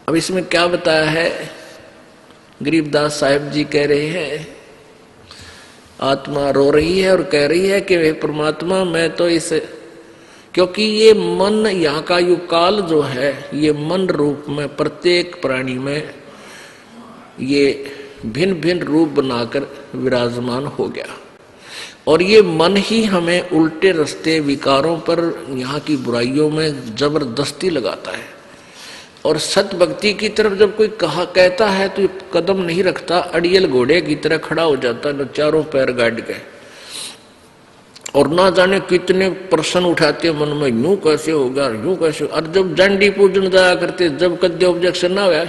अब इसमें क्या बताया है, गरीबदास साहिब जी कह रहे हैं, आत्मा रो रही है और कह रही है कि वे परमात्मा मैं तो इस, क्योंकि ये मन यहाँ का युग काल जो है ये मन रूप में प्रत्येक प्राणी में ये भिन्न भिन्न रूप बनाकर विराजमान हो गया और ये मन ही हमें उल्टे रास्ते विकारों पर यहाँ की बुराइयों में जबरदस्ती लगाता है। और सत भक्ति की तरफ जब कोई कहता है तो कदम नहीं रखता, अड़ियल घोड़े की तरह खड़ा हो जाता है चारों पैर गाड़ के, और ना जाने कितने प्रश्न उठाते मन में, यूं कैसे होगा यूं कैसे। और जब दंडी पूजन जाया करते, जब कद्य ऑब्जेक्शन ना हुआ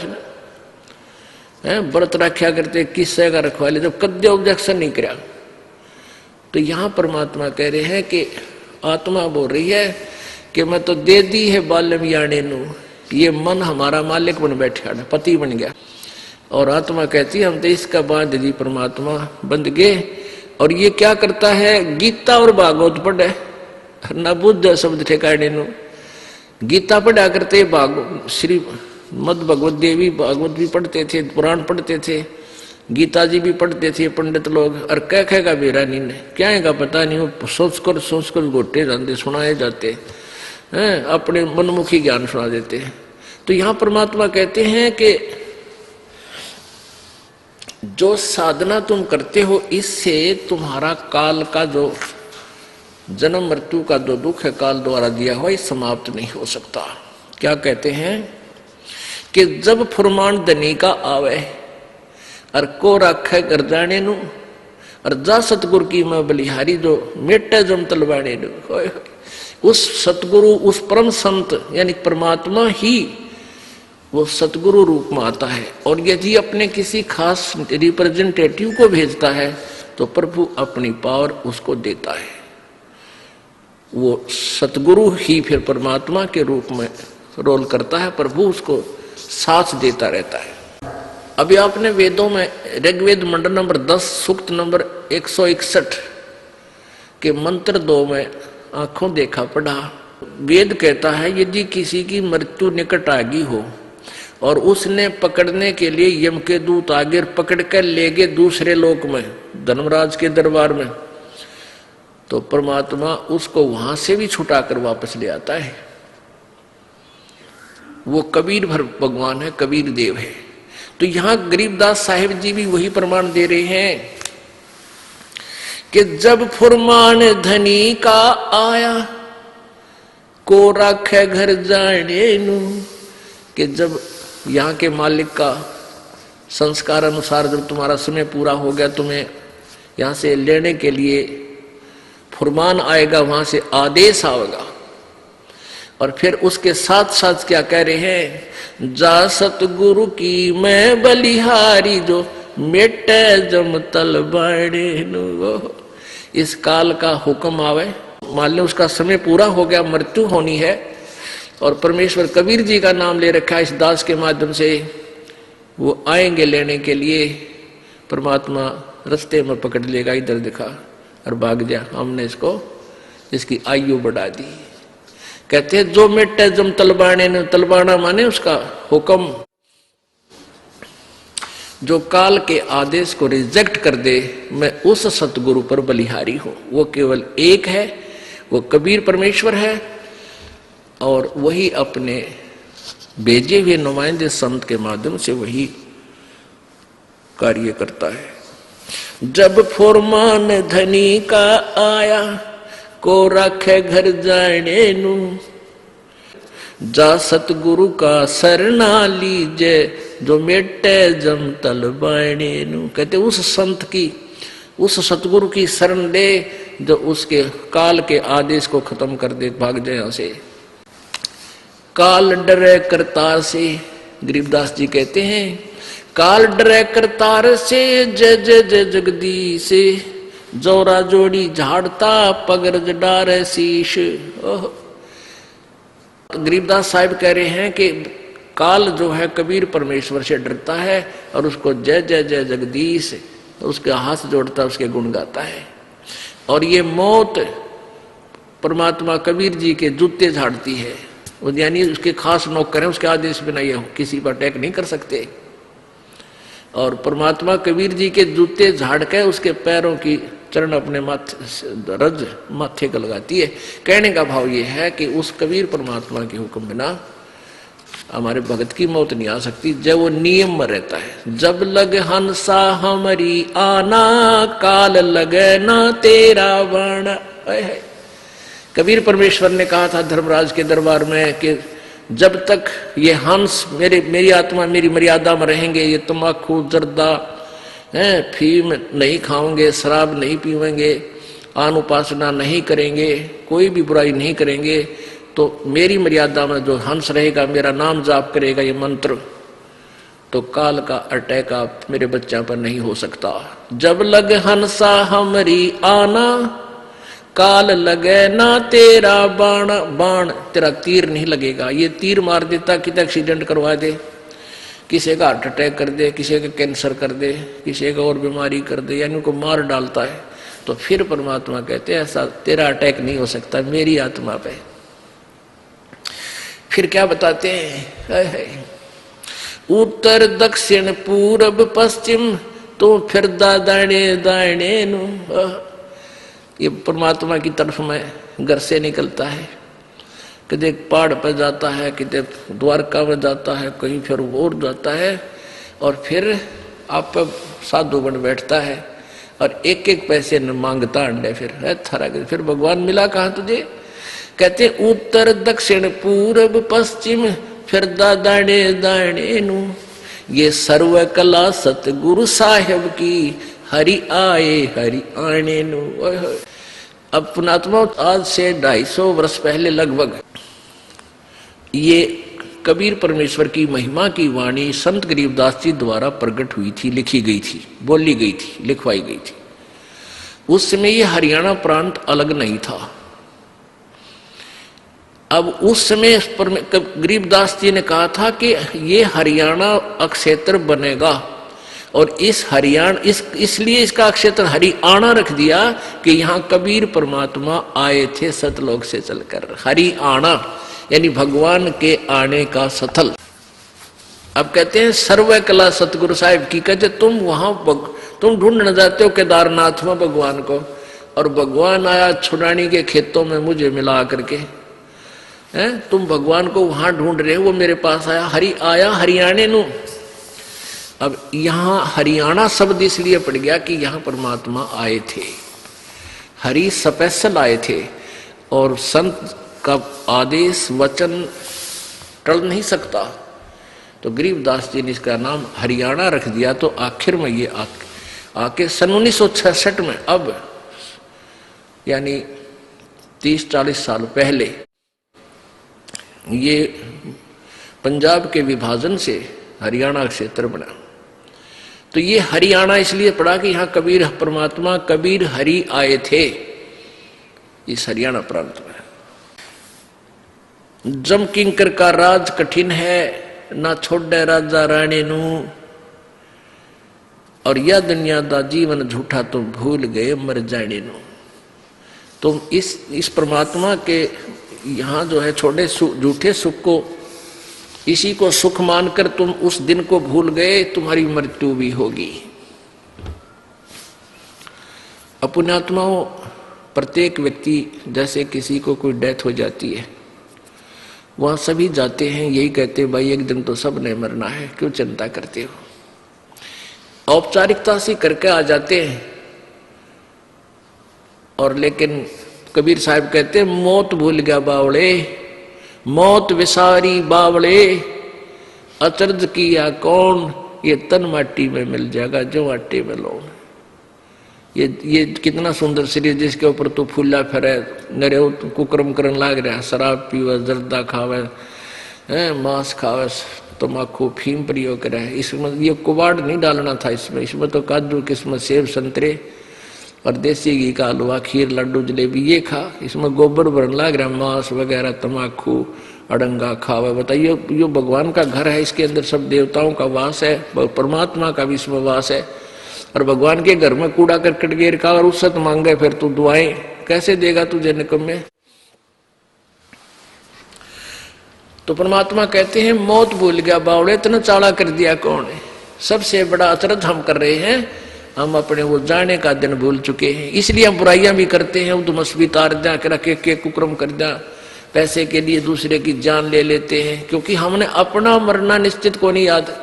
है, व्रत रखा करते किससे का रखवा ले, जब कद्य ऑब्जेक्शन नहीं करा, तो यहाँ परमात्मा कह रहे हैं कि आत्मा बोल रही है कि मैं तो दे दी है बाल्यम याने नू, ये मन हमारा मालिक बन बैठा, पति बन गया। और आत्मा कहती है हम तो इसका बांध दी परमात्मा बंध गए। और ये क्या करता है, गीता और भागवत पढ़े न बुद्ध शब्द ठेकाने नु, गीता पढ़ा करते, श्री मद भगवत देवी भागवत भी पढ़ते थे, पुराण पढ़ते थे, गीता जी भी पढ़ते थे पंडित लोग। और कह कहेगा बेरा नी ने क्या है का पता नहीं, वो सोच कर गोटे जाते सुनाए जाते हैं, अपने मनमुखी ज्ञान सुना देते हैं। तो यहाँ परमात्मा कहते हैं कि जो साधना तुम करते हो इससे तुम्हारा काल का जो जन्म मृत्यु का जो दुख है काल द्वारा दिया हुआ, ये समाप्त नहीं हो सकता। क्या कहते हैं कि जब फुरमान धनी का आवे और को रखे कर जाने नु, और जा सतगुरु की मैं बलिहारी जो मेटे जम तलवाने नु, उस सतगुरु उस परम संत यानी परमात्मा ही वो सतगुरु रूप में आता है। और यदि अपने किसी खास रिप्रेजेंटेटिव को भेजता है तो प्रभु अपनी पावर उसको देता है, वो सतगुरु ही फिर परमात्मा के रूप में रोल करता है, प्रभु उसको साथ देता रहता है। अभी आपने वेदों में ऋग्वेद मंडल नंबर 10 सूक्त नंबर 161 के मंत्र 2 में आंखों देखा पढ़ा, वेद कहता है यदि किसी की मृत्यु निकट आ गई हो और उसने पकड़ने के लिए यम के दूत आगे पकड़ कर ले गए दूसरे लोक में धर्मराज के दरबार में, तो परमात्मा उसको वहां से भी छुटाकर वापस ले आता है। वो कबीर भगवान है, कबीर देव है। तो यहां गरीबदास साहिब जी भी वही प्रमाण दे रहे हैं कि जब फुरमान धनी का आया को राखे घर जाने नू, कि जब यहाँ के मालिक का संस्कार अनुसार जब तुम्हारा समय पूरा हो गया, तुम्हें यहाँ से लेने के लिए फुरमान आएगा, वहां से आदेश आएगा। और फिर उसके साथ साथ क्या कह रहे हैं, जा सतगुरु की मैं बलिहारी जो मेटे जम तल बाड़े नु। इस काल का हुक्म आवे, मान लो उसका समय पूरा हो गया, मृत्यु होनी है, और परमेश्वर कबीर जी का नाम ले रखा है इस दास के माध्यम से, वो आएंगे लेने के लिए, परमात्मा रास्ते में पकड़ लेगा, इधर दिखा और भाग जा, हमने इसको इसकी आयु बढ़ा दी। कहते हैं जो मेटे जम तलबाने ने, तलबाना माने उसका हुक्म, जो काल के आदेश को रिजेक्ट कर दे, मैं उस सतगुरु पर बलिहारी हूं। वो केवल एक है, वो कबीर परमेश्वर है, और वही अपने भेजे हुए नुमाइंदे संत के माध्यम से वही कार्य करता है। जब फुरमान धनी का आया को रखे घर जाने नू, जा सतगुरु का शरणा लीजे जो मेटे जम तल बाणे नू। कहते उस संत की, उस सतगुरु की शरण ले जो उसके काल के आदेश को खत्म कर दे, भाग जाए यहां से। काल डरे करतार से, गरीबदास जी कहते हैं काल डरे करतार से, जय जय जय जगदीश, जोरा जोड़ी झाड़ता पगरज डारे शीश। गरीबदास साहिब कह रहे हैं कि काल जो है कबीर परमेश्वर से डरता है और उसको जय जय जय जगदीश, उसके हाथ जोड़ता, उसके गुण गाता है। और ये मौत परमात्मा कबीर जी के जूते झाड़ती है, वो यानी उसके खास नौकर हैं, उसके आदेश बिना ये किसी पर अटैक नहीं कर सकते। और परमात्मा कबीर जी के जूते झाड़ के उसके पैरों की चरण अपने माथे रज माथे को लगाती है। कहने का भाव ये है कि उस कबीर परमात्मा के हुक्म बिना हमारे भगत की मौत नहीं आ सकती, जब वो नियम में रहता है। जब लग हंसा हमारी आना, काल लगे ना तेरा बाण। कबीर परमेश्वर ने कहा था धर्मराज के दरबार में कि जब तक ये हंस मेरी आत्मा मेरी मर्यादा में रहेंगे, ये तम्बाकू जर्दा फीम नहीं खाओगे, शराब नहीं पीवेंगे, आन उपासना नहीं करेंगे, कोई भी बुराई नहीं करेंगे, तो मेरी मर्यादा में जो हंस रहेगा, मेरा नाम जाप करेगा ये मंत्र, तो काल का अटैक आप मेरे बच्चा पर नहीं हो सकता। जब लग हंसा हमारी आना, काल लगे ना तेरा बाण। बाण तेरा तीर नहीं लगेगा। ये तीर मार देता, कितना एक्सीडेंट करवा दे, किसी का हार्ट अटैक कर दे, किसी का कैंसर कर दे, किसी का और बीमारी कर दे, यानी उनको मार डालता है। तो फिर परमात्मा कहते हैं ऐसा तेरा अटैक नहीं हो सकता मेरी आत्मा पे। फिर क्या बताते हैं, उत्तर दक्षिण पूरब पश्चिम तो फिर दाने दाने नु। ये परमात्मा की तरफ में घर से निकलता है, कदे पहाड़ पर जाता है, कदे द्वारका में जाता है, कहीं फिर और जाता है, और फिर आप साधु बन बैठता है और एक एक पैसे न मांगता अंडे। फिर भगवान मिला कहाँ तुझे? कहते उत्तर दक्षिण पूरब पश्चिम फिर दाने दाने नु। ये सर्व कला सतगुरु साहेब की, हरि आए हरि आने नु। अब पुणात्मा आज से 250 वर्ष पहले लगभग ये कबीर परमेश्वर की महिमा की वाणी संत गरीबदास जी द्वारा प्रकट हुई थी, लिखी गई थी, बोली गई थी, लिखवाई गई थी। उस समय ये हरियाणा प्रांत अलग नहीं था। अब उस समय गरीबदास जी ने कहा था कि ये हरियाणा अक्षेत्र बनेगा, और इस हरियाणा इसलिए इसका अक्षेत्र हरियाणा रख दिया कि यहाँ कबीर परमात्मा आए थे सतलोक से चलकर। हरियाणा यानी भगवान के आने का स्थल। अब कहते हैं सर्व कला सतगुरु साहिब की। कहते तुम वहां तुम ढूंढने जाते हो केदारनाथ में भगवान को, और भगवान आया छुड़ानी के खेतों में मुझे मिला करके। तुम भगवान को वहां ढूंढ रहे हो, वो मेरे पास आया हरियाणे नु। अब यहाँ हरियाणा शब्द इसलिए पड़ गया कि यहाँ परमात्मा आए थे, हरि स्पेशल आए थे, और संत का आदेश वचन टल नहीं सकता। तो गरीबदास जी ने इसका नाम हरियाणा रख दिया। तो आखिर में ये आके सन 1966 में, अब यानी 30-40 साल पहले, ये पंजाब के विभाजन से हरियाणा क्षेत्र बना। तो ये हरियाणा इसलिए पड़ा कि यहाँ कबीर परमात्मा कबीर हरि आए थे, इस हरियाणा प्रांत में। जम किंकर का राज कठिन है, ना छोड़े राजा रानी नू, और यह दुनिया दा जीवन झूठा तो भूल गए मर जाने नू। तुम इस परमात्मा के यहाँ जो है छोटे झूठे सुख को, इसी को सुख मानकर तुम उस दिन को भूल गए, तुम्हारी मृत्यु भी होगी। अपनात्माओं, प्रत्येक व्यक्ति जैसे किसी को कोई डेथ हो जाती है, वहां सभी जाते हैं, यही कहते हैं भाई एक दिन तो सब ने मरना है, क्यों चिंता करते हो। औपचारिकता से करके आ जाते हैं, और लेकिन कबीर साहब कहते हैं मौत भूल गया बावड़े, मौत विसारी बावड़े, अचरज किया कौन, ये तन माटी में मिल जाएगा जो आटे में लो। ये कितना सुंदर शरीर जिसके ऊपर तू फूला फिरे, नरे कुकर्म करन लाग रहा, शराब पीवे, जर्दा खावे, मांस खावे, तम्बाकू फीम प्रयोग करे। इसमें ये कुबाड़ नहीं डालना था, इसमें तो काजू किस्मत सेब संतरे और देसी घी का हलवा खीर लड्डू जलेबी ये खा। इसमें गोबर भरन लाग रहा, मांस वगैरह तम्बाकू अड़ंगा खावे। बताइए ये भगवान का घर है, इसके अंदर सब देवताओं का वास है, परमात्मा का भी इसमें वास है। और भगवान के घर में कूड़ा करकट गिर का और उसत मांगे, फिर तू दुआएं कैसे देगा तुझे निकम्मे। तो परमात्मा कहते हैं मौत भूल गया बावड़े, इतना चाला कर दिया कौन है। सबसे बड़ा अचरज हम कर रहे हैं, हम अपने वो जाने का दिन भूल चुके हैं। इसलिए हम बुराइयां भी करते हैं, उधमस भी तार जा के रखे के कुक्रम कर जा, पैसे के लिए दूसरे की जान ले लेते हैं, क्योंकि हमने अपना मरना निश्चित को नहीं याद।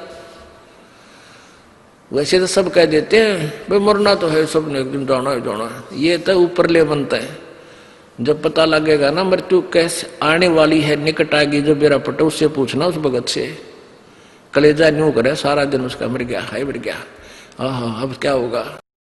वैसे तो सब कह देते हैं भाई मरना तो है, सबने एक दिन जाना है जाना है, ये तो ऊपर ले बनता है। जब पता लगेगा ना मृत्यु कैसे आने वाली है, निकट आएगी, जब मेरा पटो उससे पूछना, उस भगत से, कलेजा न्यू करे सारा दिन उसका, मर गया है मर गया, हाँ अब क्या होगा।